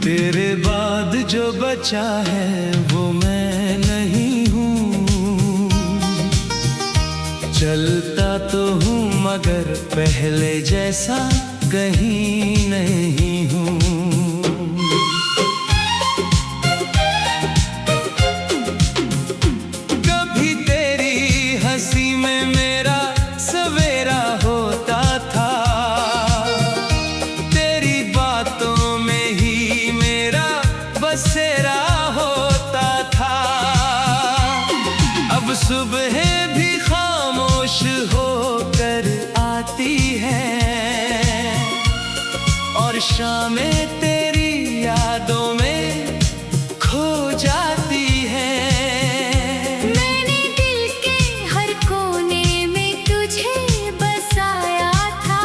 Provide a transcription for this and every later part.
तेरे बाद जो बचा है वो मैं नहीं हूँ। चलता तो हूँ मगर पहले जैसा कहीं नहीं हूँ। कभी तेरी हंसी में मेरा सवेरा होता था, तेरी बातों में ही मेरा बसेरा होता था। अब सुबह भी खामोश होकर आती है और शामें तेरी यादों में खो जाती है। मैंने दिल के हर कोने में तुझे बसाया था,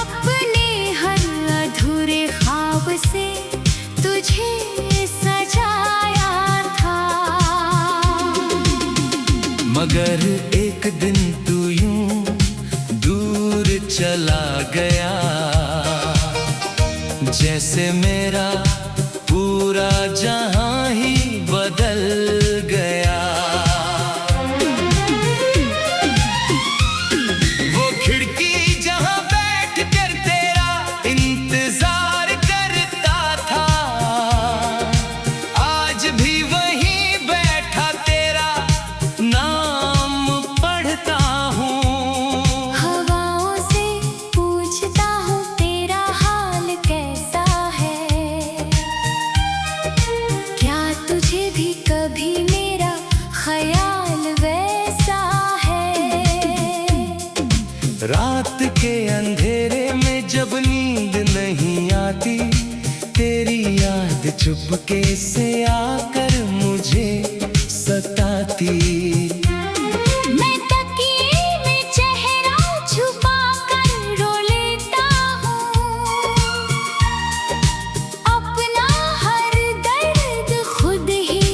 अपने हर अधूरे ख्वाब से तुझे सजाया था। मगर एक दिन तू यूं दूर चला गया, जैसे मेरा पूरा जहां ही बदल गया। वो खिड़की जहां बैठ कर तेरा इंतजार करता था, आज भी वहीं बैठा तेरा नाम पढ़ता हूँ। हवाओं से पूछता हूँ तेरा हाल कैसा है, क्या तुझे भी कभी मेरा ख्याल वैसा है। रात के अंधेरे में जब नींद नहीं आती, तेरी याद चुपके से आकर मुझे सताती। मैं तकिए में चेहरा छुपा कर रो लेता हूँ, अपना हर दर्द खुद ही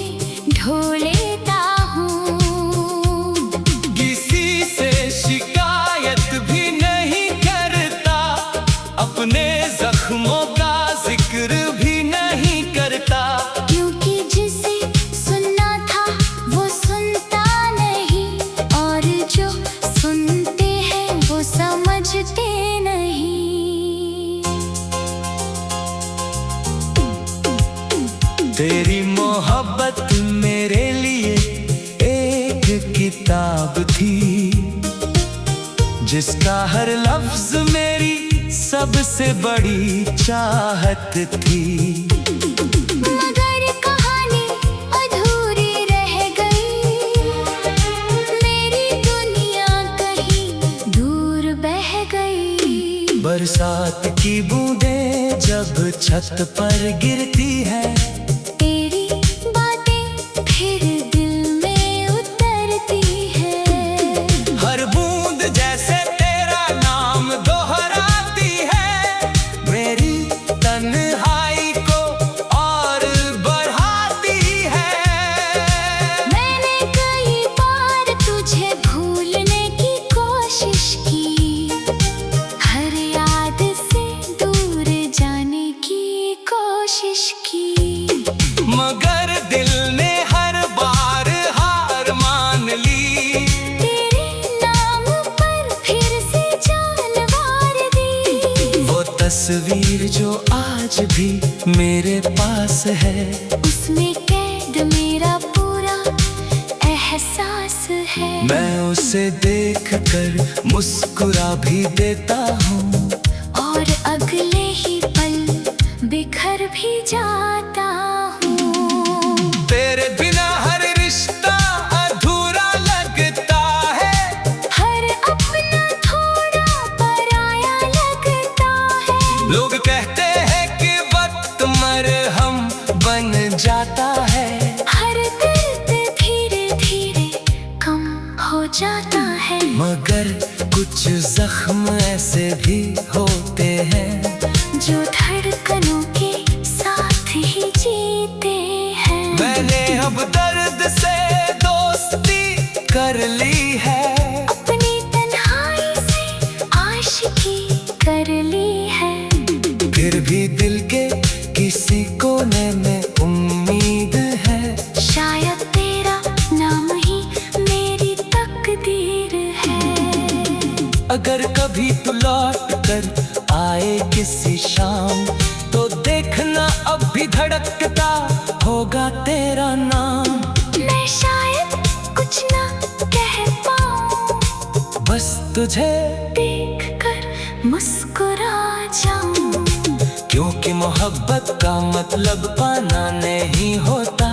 ढो लेता हूँ। किसी से शिकायत भी नहीं करता, अपने जख्मों का जिक्र भी नहीं करता। क्योंकि जिसे सुनना था वो सुनता नहीं, और जो सुनते हैं वो समझते नहीं। तेरी मोहब्बत मेरे लिए एक किताब थी, जिसका हर लफ्ज मेरी सबसे बड़ी चाहत थी। मगर कहानी अधूरी रह गई, मेरी दुनिया कहीं दूर बह गई। बरसात की बूंदें जब छत पर गिरती है, तेरी बातें फिर दिल में उतरती है। हर बूंद जैसे तेरा नाम दोहराती है, मेरी तन्हाई को और बढ़ाती है। मैंने कई बार तुझे भूलने की कोशिश की, हर याद से दूर जाने की कोशिश की। मगर दिल ने हर बार हार मान ली, तेरे नाम पर फिर से जान वार दी। वो तस्वीर जो आज भी मेरे पास है, उसमें कैद मेरा पूरा एहसास है। मैं उसे देख कर मुस्कुरा भी देता हूँ, और अगले ही पल बिखर भी जाता हूँ। तेरे बिना हर रिश्ता अधूरा लगता है, हर अपना थोड़ा पराया लगता है। लोग कहते हैं कि वक्त मरहम बन जाता है, हर दर्द धीरे धीरे कम हो जाता है। मगर कुछ जख्म ऐसे भी होते हैं, जो धड़कनों के साथ ही जीते हैं। मैंने अब दर्द से दोस्ती कर ली है, अपनी तन्हाई से आशिकी कर ली है। फिर भी दिल के अगर कभी तू लौट कर आए किसी शाम, तो देखना अब भी धड़कता होगा तेरा नाम। मैं शायद कुछ ना कह पाऊं, बस तुझे देख कर मुस्कुरा जाऊं। क्योंकि मोहब्बत का मतलब पाना नहीं होता,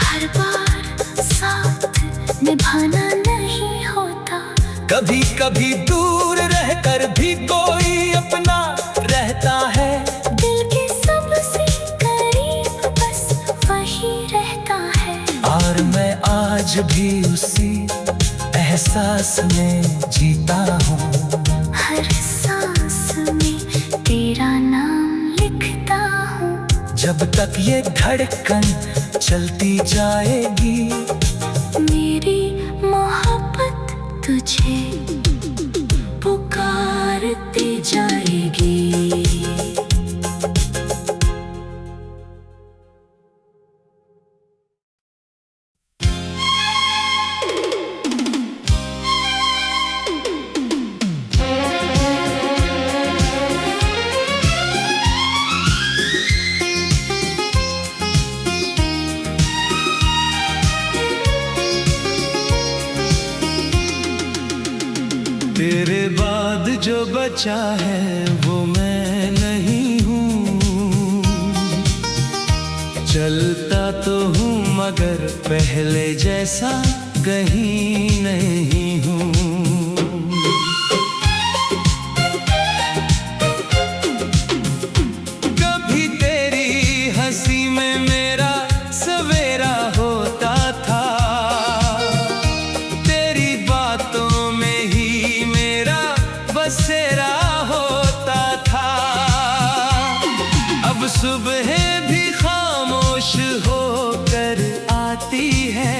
हर बार साथ निभाना नहीं होता। कभी कभी दूर रहकर भी कोई अपना रहता है। दिल के सबसे करीब बस वही रहता है। और मैं आज भी उसी एहसास में जीता हूँ। हर सांस में तेरा नाम लिखता हूँ। जब तक ये धड़कन चलती जाएगी, मेरी मोहब्बत तुझे पुकारती जाएगी। तेरे बाद जो बचा है वो मैं नहीं हूँ। चलता तो हूँ मगर पहले जैसा कहीं नहीं हूँ। कभी तेरी हंसी में मेरा सवेरा होता था, तेरी बातों में ही मेरा बसेरा होता था। अब सुबह भी खामोश होकर आती है,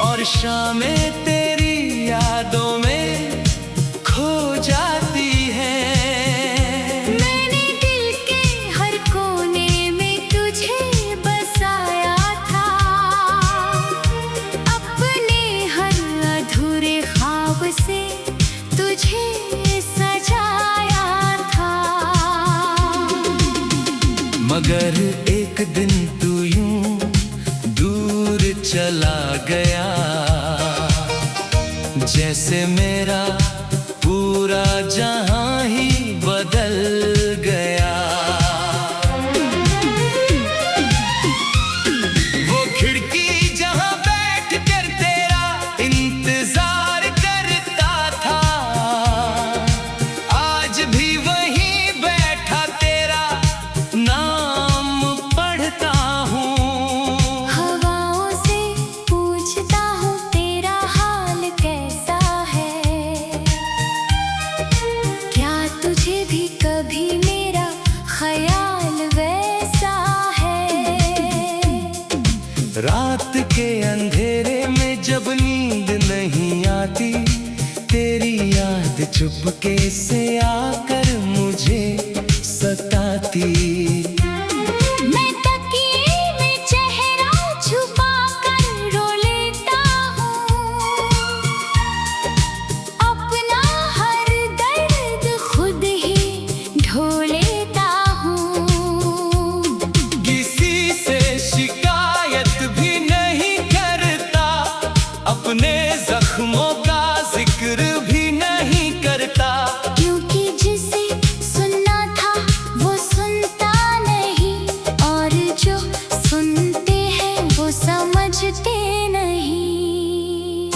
और शामें तेरी यादों में खो जाती है। मैंने दिल के हर कोने में तुझे बसाया था, अपने हर अधूरे ख्वाब से तुझे सजाया था। मगर एक दिन तू यूं दूर चला गया, जैसे मेरा पूरा जहां ही बदल गया। वो खिड़की जहां बैठ कर तेरा इंतजार करता था, आज भी वहीं बैठा तेरा नाम पढ़ता हूँ। हवाओं से पूछता हूँ तेरा हाल कैसा है, क्या तुझे भी कभी मेरा ख्याल वैसा है। रात के अंधेरे में जब नींद नहीं आती, तेरी याद चुपके से आकर मुझे सताती। मैं तकिए में चेहरा छुपा कर रो लेता हूँ, अपना हर दर्द खुद ही ढो लेता हूँ। किसी से शिकायत भी नहीं करता, अपने जख्मों का जिक्र भी नहीं करता। क्योंकि जिसे सुनना था वो सुनता नहीं, और जो सुनते हैं वो समझते नहीं।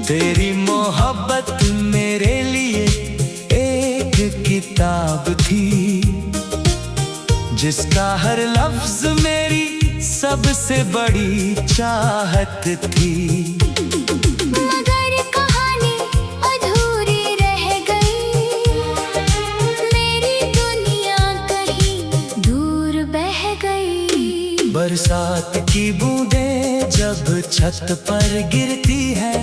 तेरी मोहब्बत मेरे लिए एक किताब थी, जिसका हर लफ्ज मेरी सबसे बड़ी चाहत थी। मगर कहानी अधूरी रह गई, मेरी दुनिया कहीं दूर बह गई। बरसात की बूंदें जब छत पर गिरती है,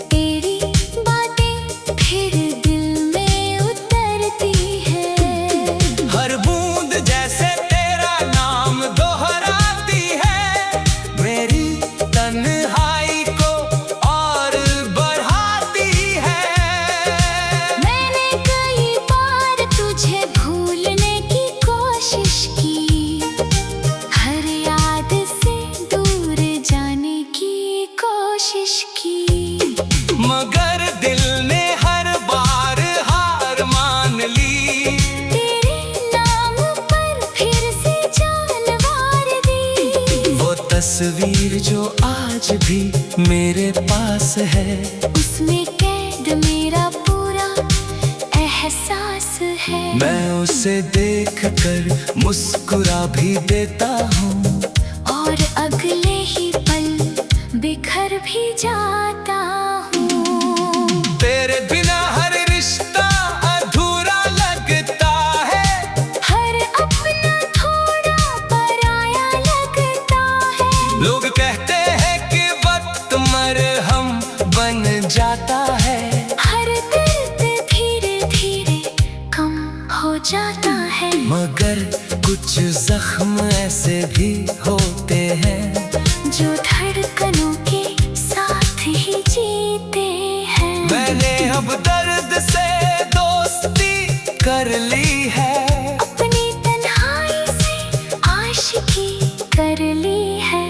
तेरी बातें फिर दिल में उतरती है। हर बूंद जैसे तेरा नाम दोहराती है। मेरी तन्हाई तस्वीर जो आज भी मेरे पास है, उसमें कैद मेरा पूरा एहसास है। मैं उसे देख कर मुस्कुरा भी देता हूँ और अगले ही पल बिखर भी जाता हूँ। तेरे बिना हर रिश्ता अधूरा लगता है, हर अपना थोड़ा पराया लगता है। लोग कहते हैं कि वक्त मरहम बन जाता है, हर दर्द धीरे धीरे कम हो जाता है। मगर कुछ जख्म ऐसे भी होते हैं जो धड़कनों के साथ ही जीते हैं। मैंने अब दर्द से दोस्ती कर ली है, अपनी तन्हाई से आशिकी कर ली है।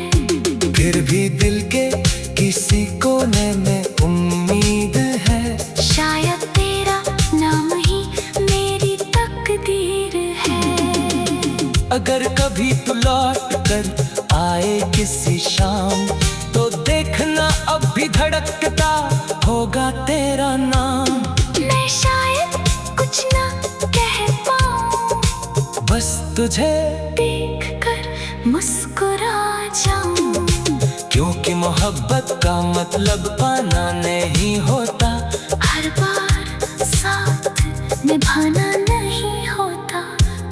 फिर भी दिल के किसी कोने में उम्मीद है, शायद तेरा नाम ही मेरी तकदीर है। अगर कभी तू लौट कर आए किसी शाम, तो देखना अब भी धड़कता होगा तेरा नाम। मैं शायद कुछ ना कह पाऊं, बस तुझे देख कर मुस्कुरा जाऊं। क्योंकि मोहब्बत का मतलब पाना नहीं होता, हर बार साथ निभाना नहीं होता।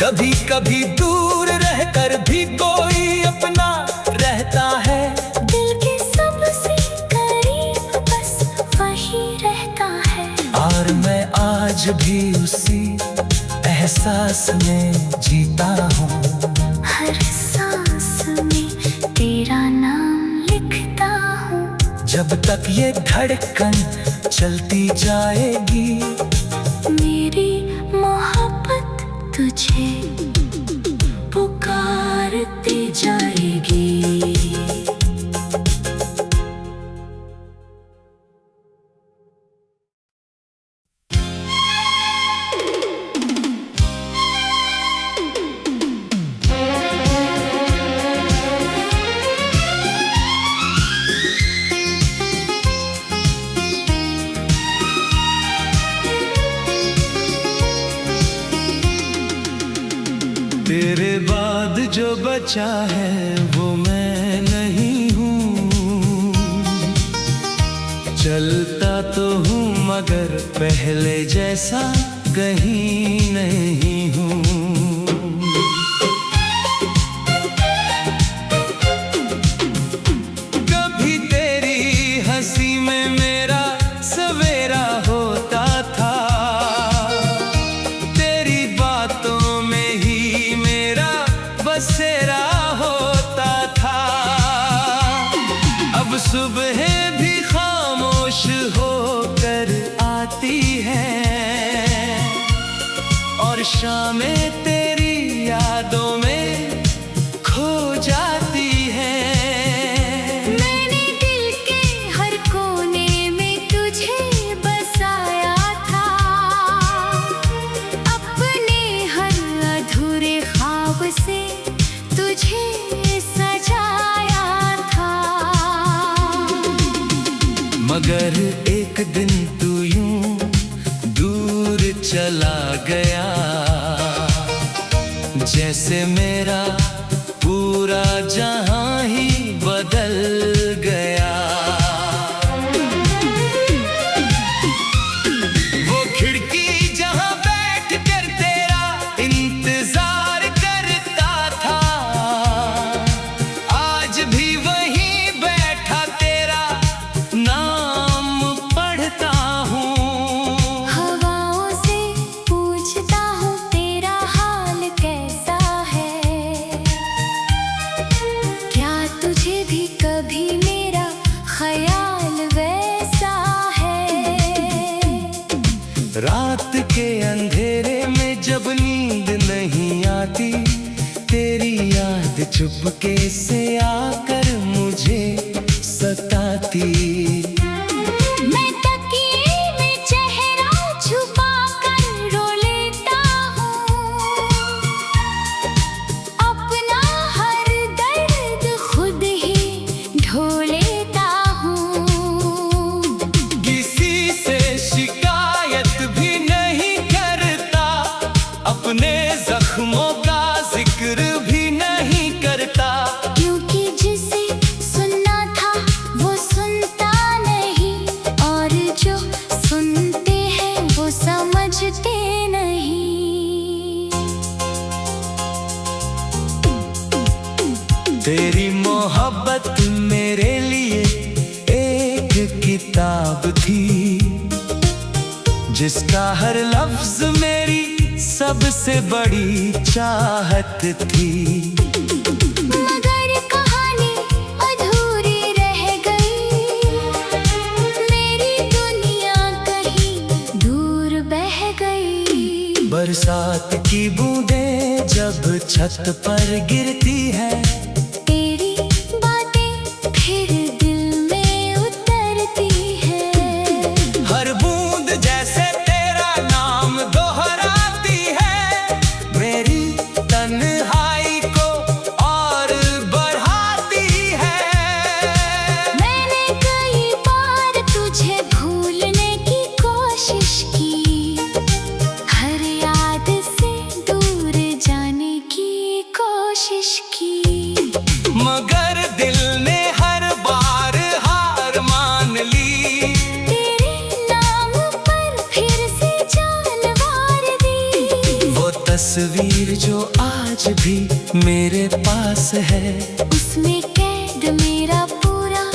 कभी कभी दूर रहकर भी कोई अपना रहता है। दिल के सबसे करीब बस वही रहता है। और मैं आज भी उसी एहसास में जीता हूँ, हर सांस में तेरा नाम लिखता हूँ। जब तक ये धड़कन चलती जाएगी, मेरी मोहब्बत तुझे पुकारती जाएगी। तेरे बाद जो बचा है वो मैं नहीं हूँ, चलता तो हूँ मगर पहले जैसा कहीं नहीं हूँ। कभी तेरी हंसी में मेरा सवेरा होता था, तेरी बातों में ही मेरा बसेरा होता था। अब सुबह भी खामोश होकर आती है, और शामें तेरी यादों में खो जाती है। मैंने दिल के हर कोने में तुझे बसाया था, अपने हर अधूरे ख्वाब से तुझे सजाया था। मगर एक दिन तू यूं दूर चला गया, जैसे मेरा पूरा जहां ही बदल गया। वो खिड़की जहां बैठ कर तेरा इंतजार करता था, आज भी वहीं बैठा तेरा नाम पढ़ता हूँ। हवाओं से पूछता हूँ तेरा हाल कैसा है, क्या तुझे भी कभी मेरा ख्याल वैसा है। रात के अंधेरे में जब नींद नहीं आती, तेरी याद चुपके से आकर मुझे सताती। मैं तकिए में चेहरा छुपा कर रो लेता हूँ, अपना हर दर्द खुद ही जिसका हर लफ्ज मेरी सबसे बड़ी चाहत थी। मगर कहानी अधूरी रह गई, मेरी दुनिया कहीं दूर बह गई। बरसात की बूंदें जब छत पर गिरती है, तेरी बातें फिर दिल में उतरती है। हर बूंद जैसे तेरा नाम दोहराती है, मेरी तन्हाई को और बढ़ाती है। मैंने कई बार तुझे भूलने की कोशिश की, हर याद से दूर जाने की कोशिश की। मगर दिल ने हर बार हार मान ली, तेरे नाम पर फिर से जान वार दी। वो तस्वीर जो आज भी मेरे पास है, उसमें कैद मेरा पूरा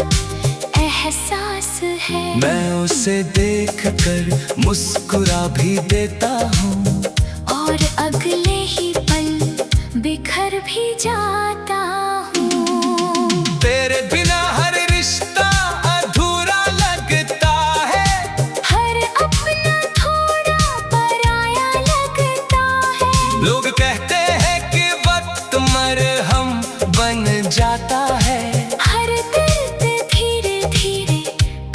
एहसास है। मैं उसे देख कर मुस्कुरा भी देता हूँ, और अगले ही पल बिखर भी जाता हूँ। तेरे बिना हर रिश्ता अधूरा लगता है, हर अपना थोड़ा पराया लगता है। लोग कहते हैं कि वक्त मरहम बन जाता है, हर दर्द धीरे धीरे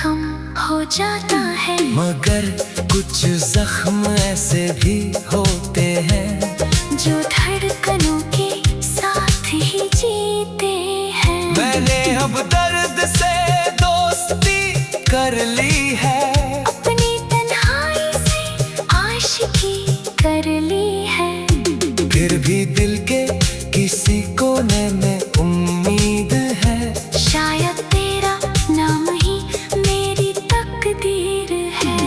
कम हो जाता है। मगर कुछ जख्म ऐसे भी होते हैं जो धड़कनों के साथ ही जीते हैं। मैंने अब दर्द से दोस्ती कर ली है, अपनी तन्हाई से आशिकी कर ली है। फिर भी दिल के किसी कोने में उम्मीद है, शायद तेरा नाम ही मेरी तकदीर है।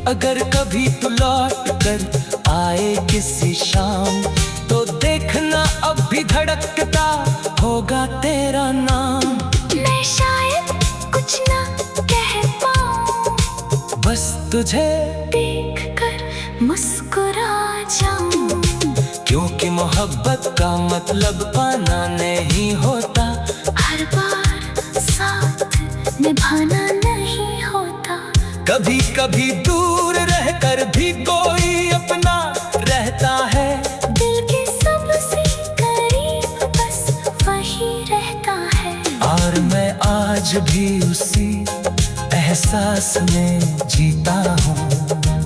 अगर कभी तू लौट कर आए किसी शाम, तो देखना अब भी धड़कता होगा तेरा नाम। मैं शायद कुछ ना कह पाऊं, बस तुझे देख कर मुस्कुरा जाऊं। क्योंकि मोहब्बत का मतलब पाना नहीं होता, हर बार साथ निभाना नहीं होता। कभी कभी दूर रहकर भी कोई अपना रहता है। दिल के सबसे करीब बस वही रहता है। और मैं आज भी उसी एहसास में जीता हूँ,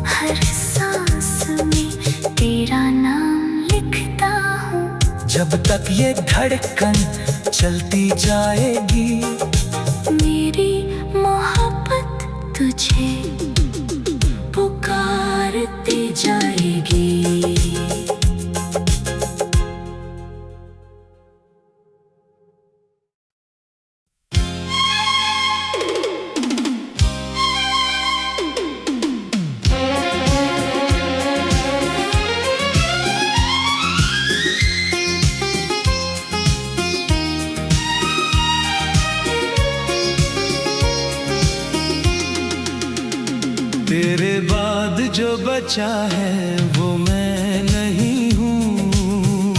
हर सांस में तेरा नाम लिखता हूँ। जब तक ये धड़कन चलती जाएगी, मेरी मोहब्बत तुझे पुकारती जाएगी। तेरे बाद जो बचा है वो मैं नहीं हूँ,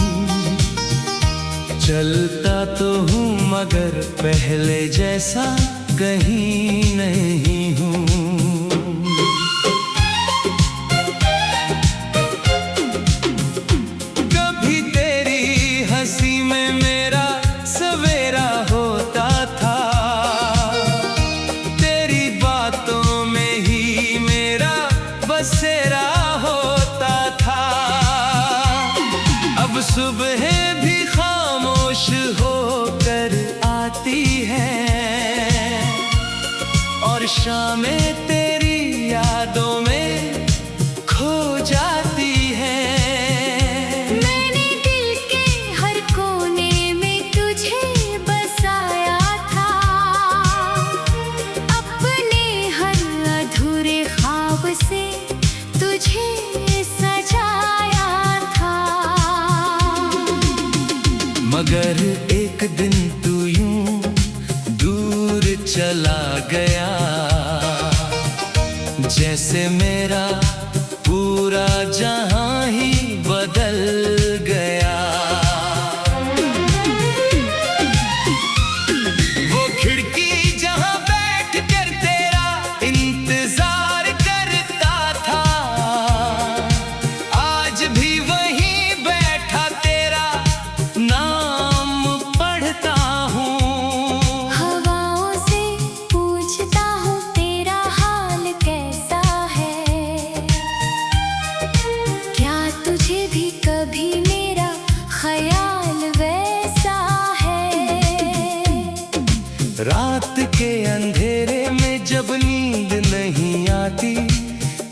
चलता तो हूँ मगर पहले जैसा कहीं नहीं हूँ। कभी तेरी हंसी में मेरा सवेरा होता था, तेरी बातों में ही मेरा बसेरा होता था। अब सुबह भी खामोश होकर आती है, और शामें तेरी यादों में खो जाती है। मैंने दिल के हर कोने में तुझे बसाया था, अपने हर अधूरे ख्वाब से तुझे सजाया था। मगर एक दिन तू यूं दूर चला गया, जैसे मेरा पूरा जहां ही बदल गया। वो खिड़की जहां बैठ कर तेरा इंतजार करता था, आज भी वहीं बैठा तेरा नाम पढ़ता हूँ। हवाओं से पूछता हूँ तेरा हाल कैसा है, क्या तुझे भी कभी मेरा ख्याल वैसा है। रात के अंधेरे में जब नींद नहीं आती,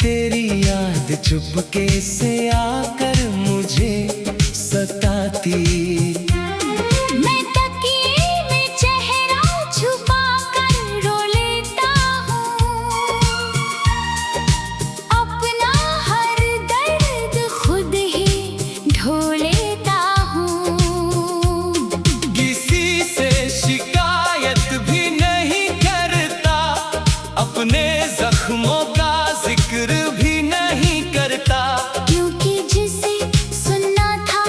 तेरी याद चुपके से आकर मुझे सताती। मैं तकिए में चेहरा छुपा कर रो लेता हूँ, अपना हर दर्द खुद ही ढो लेता हूँ। किसी से शिकायत भी नहीं करता, अपने जख्मों का जिक्र भी नहीं करता। क्योंकि जिसे सुनना था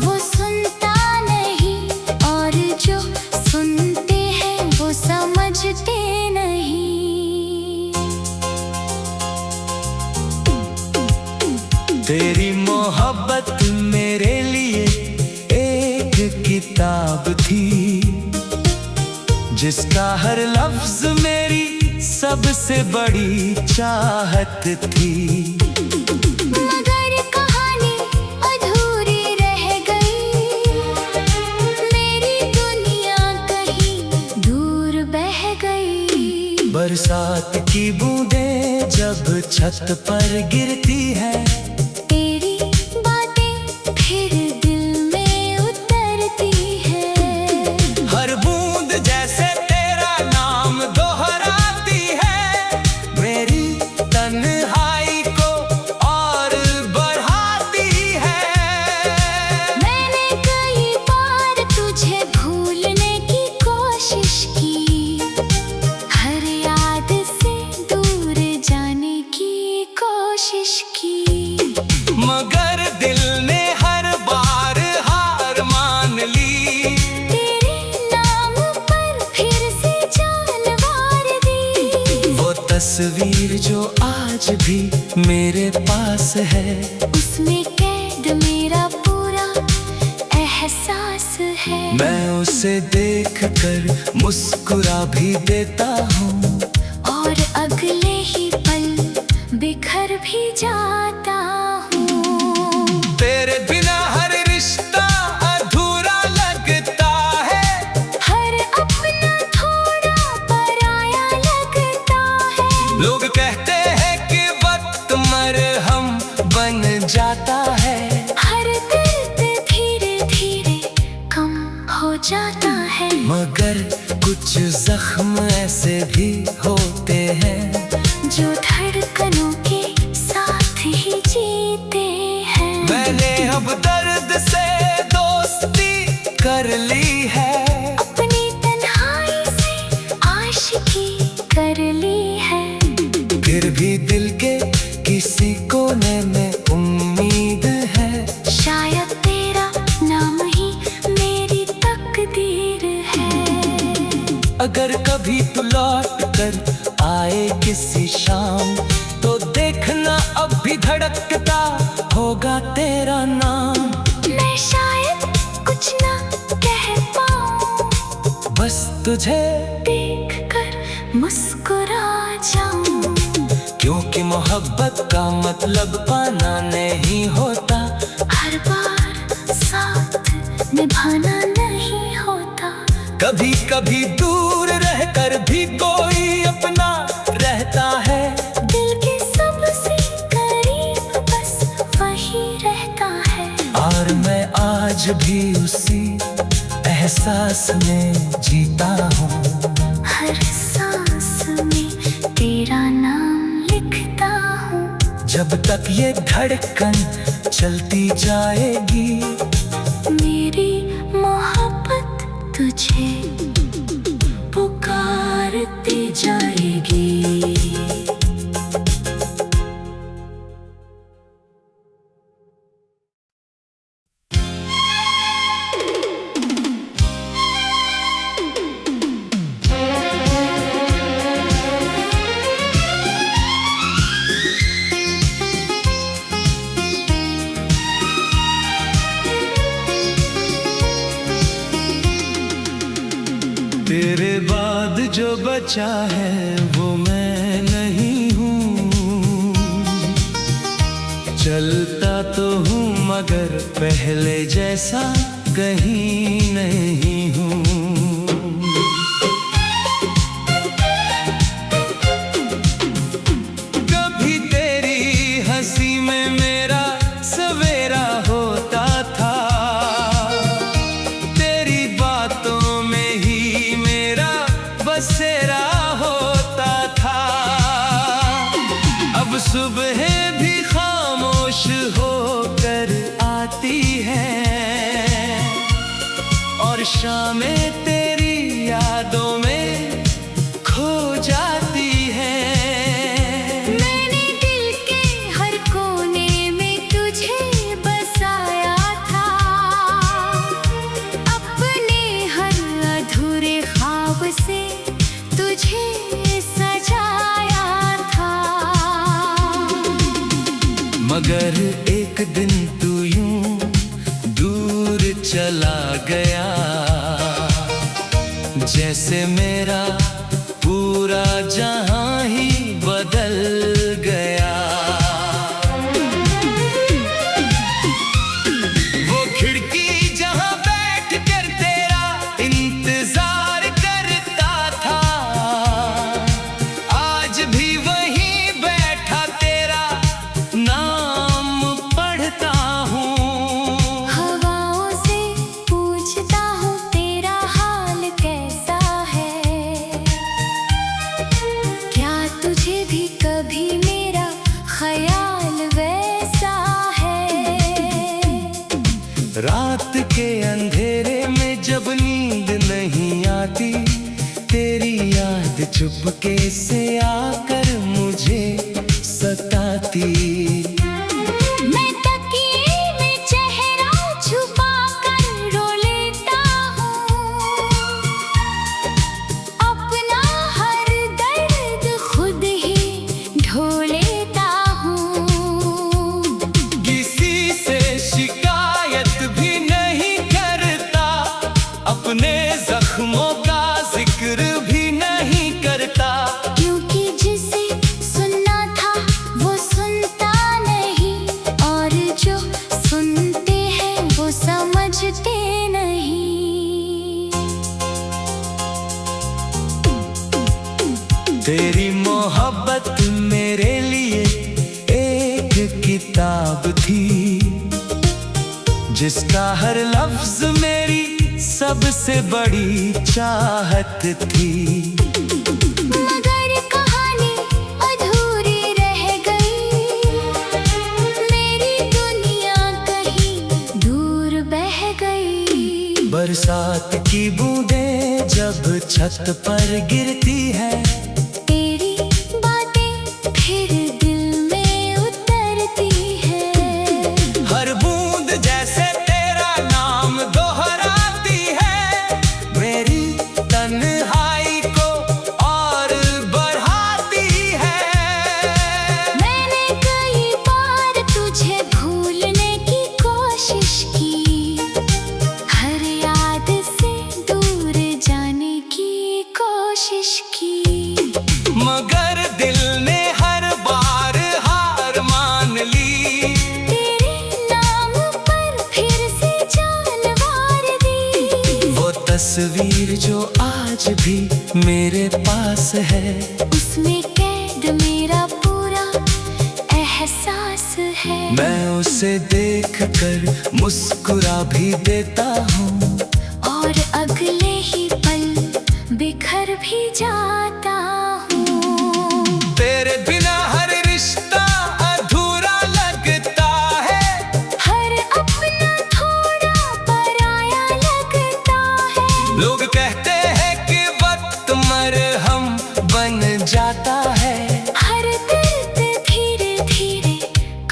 वो सुनता नहीं, और जो सुनते हैं वो समझते नहीं। तेरी मोहब्बत मेरे लिए एक किताब थी, जिसका हर लफ्ज मेरी सबसे बड़ी चाहत थी। मगर कहानी अधूरी रह गई, मेरी दुनिया कहीं दूर बह गई। बरसात की बूंदें जब छत पर गिरती है, तेरी बातें फिर दिल में उतरती है। हर बूंद जैसे तेरा नाम दोहराती है, मेरी तन्हाई को और बढ़ाती है। मैंने कई बार तुझे भूलने की कोशिश की, हर याद से दूर जाने की कोशिश की। मगर दिल ने हर बार हार मान ली, तेरे नाम पर फिर से जान वार दी। वो तस्वीर जो आज भी मेरे पास है, उसमें कैद मेरा पूरा एहसास है। मैं उसे देख कर मुस्कुरा भी देता हूँ, और अगले ही पल बिखर भी जाता हूँ। तेरे बिना हर रिश्ता अधूरा लगता है, हर अपना थोड़ा पराया लगता है। लोग कहते हैं कि वक्त मरहम बन जाता है, हर दर्द धीरे धीरे कम हो जाता है। मगर कुछ जख्म ऐसे भी होते हैं, जो धड़कनों के साथ ही जीते हैं। मैंने अब दर्द से दोस्ती कर ली है, अपनी तन्हाई से आशिकी कर ली है। फिर भी दिल के किसी कोने में उम्मीद है, शायद तेरा नाम ही मेरी तकदीर है। अगर कभी तू लौट कर आए किसी शाम, तो देखना अब भी धड़कता होगा तेरा नाम। मैं शायद कुछ ना कह पाऊं, बस तुझे देख कर मुस्कुरा जाऊं। क्योंकि मोहब्बत का मतलब पाना नहीं होता, हर बार साथ निभाना नहीं होता। कभी कभी दूर रहकर भी कोई अपना रहता है। दिल के सबसे करीब बस वही रहता है। और मैं आज भी उसी एहसास में जीता हूँ, हर सांस में तेरा नाम लिखता हूँ। जब तक ये धड़कन चलती जाएगी, मेरी मोहब्बत तुझे पुकारती जाएगी। सोचा है वो मैं नहीं हूँ। चलता तो हूँ मगर पहले जैसा कहीं नहीं हूँ। कभी तेरी हंसी में मेरा सवेरा होता था, तेरी बातों में ही मेरा बसेरा होता था। अब सुबह भी खामोश होकर आती है और शामें तेरी यादों में खो जाती है। मैंने दिल के हर कोने में तुझे बसाया था, अपने हर अधूरे ख्वाब से तुझे सजाया था। मगर एक दिन तू यूं दूर चला गया, जैसे मेरा पूरा जहां ही बदल गया। वो खिड़की जहां बैठ कर तेरा इंतजार करता था, आज भी वहीं बैठा तेरा नाम पढ़ता हूँ। हवाओं से पूछता हूँ तेरा हाल कैसा है, क्या तुझे भी कभी मेरा ख्याल वैसा है। रात के अंधेरे में जब नींद नहीं आती, तेरी याद चुपके से आकर मुझे सताती। मैं तकिए में चेहरा छुपा कर रो लेता हूँ, अपना हर दर्द खुद ही ढो लेता हूँ। किसी से शिकायत भी नहीं करता, अपने जख्मों का जिक्र भी नहीं करता। क्योंकि जिसे सुनना था वो सुनता नहीं, और जो सुनते हैं वो समझते नहीं। तेरी मोहब्बत मेरे लिए एक किताब थी, जिसका हर लफ्ज मेरी सबसे बड़ी चाहत थी। मगर कहानी अधूरी रह गई, मेरी दुनिया कहीं दूर बह गई। बरसात की बूंदें जब छत पर गिरती है, तेरी बातें फिर दिल में उतरती है। हर बूंद जैसे तेरा नाम दोहराती है, मेरी तन्हाई को और बढ़ाती है। मैंने कई बार तुझे भूलने की कोशिश की, हर याद से दूर जाने की कोशिश की। मगर दिल ने हर बार हार मान ली, तेरे नाम पर फिर से जान वार दी। वो तस्वीर जो आज भी मेरे पास है, उसमें कैद मेरा पूरा एहसास है। मैं उसे देख कर मुस्कुरा भी देता हूँ, और अगले ही पल बिखर भी जाता हूँ। तेरे बिना हर रिश्ता अधूरा लगता है, हर अपना थोड़ा पराया लगता है। लोग कहते हैं कि वक्त मरहम बन जाता है, हर दर्द धीरे धीरे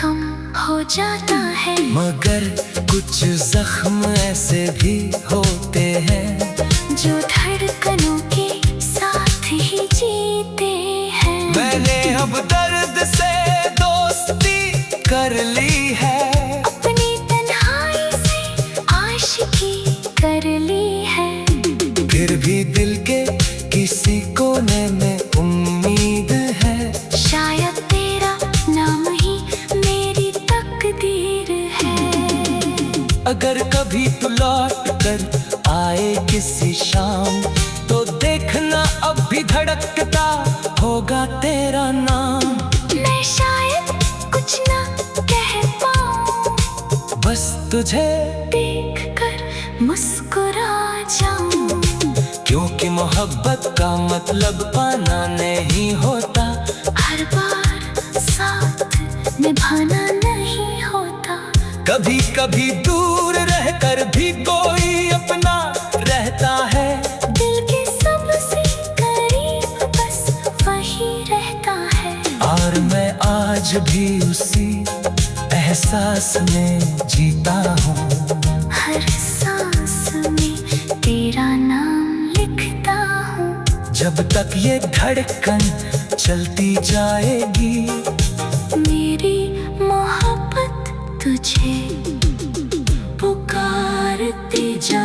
कम हो जाता है। मगर कुछ जख्म ऐसे भी होते हैं, जो धड़कनों के साथ ही जीते हैं। मैंने अब दर्द से दोस्ती कर ली है, अपनी तन्हाई से आशिकी कर ली है। फिर भी दिल के किसी कोने तुझे देख कर मुस्कुरा जाऊं। क्योंकि मोहब्बत का मतलब पाना नहीं होता, हर बार साथ निभाना नहीं होता। कभी कभी दूर रहकर भी कोई अपना रहता है। दिल के सबसे करीब बस वही रहता है। और मैं आज भी उसी एहसास में जीता हूँ। हर सांस में तेरा नाम लिखता हूँ। जब तक ये धड़कन चलती जाएगी, मेरी मोहब्बत तुझे पुकारती जा